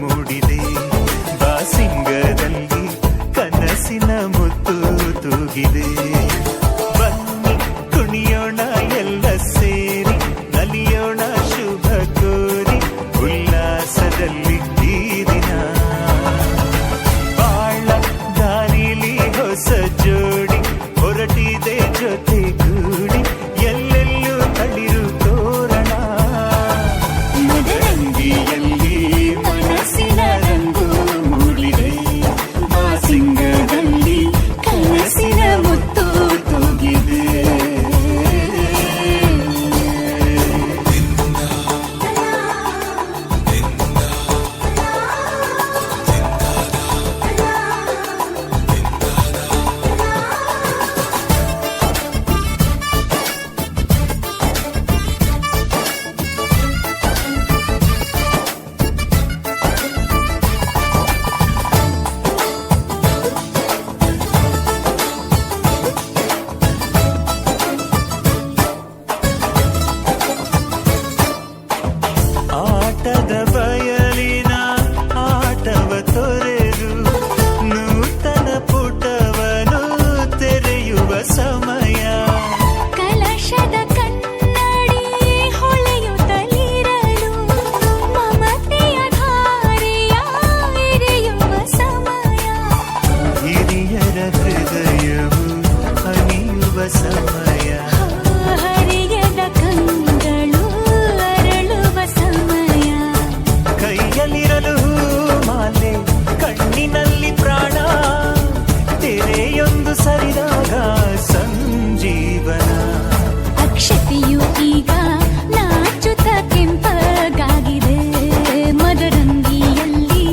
ಮೂಡಿದೆ ಬಾಸಿಂಗದಲ್ಲಿ ಕನಸಿನ ಮುತ್ತು ತೂಗಿದೆ. ಬನ್ನಿ ಕುಣಿಯೋಣ ಎಲ್ಲ ಸೇರಿ ನಲಿಯೋಣ ಶುಭ ಕೋರಿ ಉಲ್ಲಾಸದಲ್ಲಿ ಈ ದಿನ ಬಾಳ ದಾರಿಲಿ ಹೊಸ ಜೋಡಿ ಹೊರಟಿದೆ ಜೊತೆಗೂಡಿ ಎಲ್ಲೆಲ್ಲೂ ತಳಿರು ತೋರಣ ಮದರಂಗಿಯಲ್ಲಿ ಮನಸ್ಸಿನ ರಂಗು ಮೂಡಿದೆ ಬಾಸಿಂಗದಲ್ಲಿ ಕನಸಿನ ಮುತ್ತು ತೂಗಿದೆ. ಆಟದ ಬಯಲಿನ ಆಟವ ತೊರೆದು ನೂತನ ಪುಟವನು ತೆರೆಯುವ ಸಮಯ. ಕಲಶದ ಕನ್ನಡಿ ಹೊಳೆಯುತ್ತಲಿರಲು ಮಮತೆಯ ಧಾರೆಯ ಎರೆಯುವ ಸಮಯ. ಹಿರಿಯರ ಹೃದಯವು ಹನಿಯುವ ಸಮಯ. ಹರಿಯದ ಕಂಗಳು ಅರಳುವ ಸಮಯ. ಕೈಯಲ್ಲಿರಲು ಮಾಲೆ ಕಣ್ಣಿನಲ್ಲಿ ಪ್ರಾಣ ತೆರೆಯೊಂದು ಸರಿದಾಗ ಸಂಜೀವನ. ಅಕ್ಷತೆಯು ಈಗ ನಾಚುತ್ತ ಕೆಂಪಗಾಗಿದೆ ಮದರಂಗಿಯಲ್ಲಿ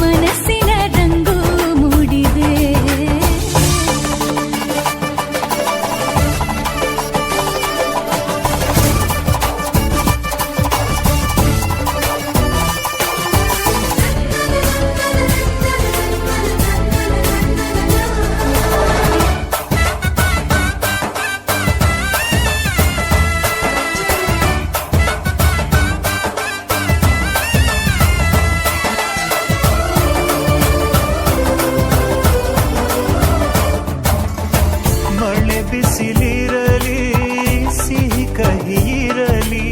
ಮನಸ್ಸಿನ ರಂಗು ಮೂಡಿದೆ. ಮಳೆ ಬಿಸಿಲಿರಲಿ ಸಿಹಿ ಕಹಿ ಇರಲಿ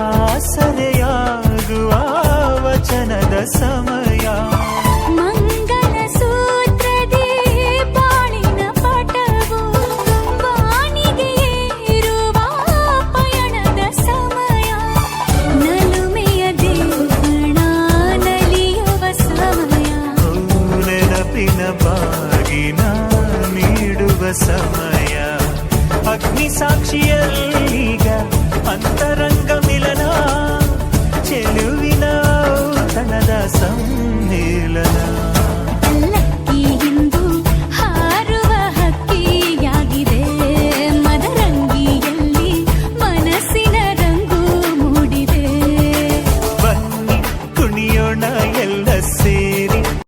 ಆಸರೆಯಾಗುವ ವಚನದ ಸಮಯ. ಮಂಗಲ ಸೂತ್ರದಿ ಬಾಳಿನ ಪಟವು ಬಾನಿಗೆ ಏರುವ ಪಯಣದ ಸಮಯ. ನಲುಮೆಯ ದೇವಣ ನಲಿಯುವ ಸಮಯ. ನೆನಪಿನ ಬಾಗಿನ ನೀಡುವ ಸಮಯ. ಅಗ್ನಿ ಸಾಕ್ಷಿಯಲ್ಲೀಗ ಅಂತರಂಗ ಮಿಲನ ಚೆಲುವಿನ ತನದ ಸಮ್ಮಿಲನ.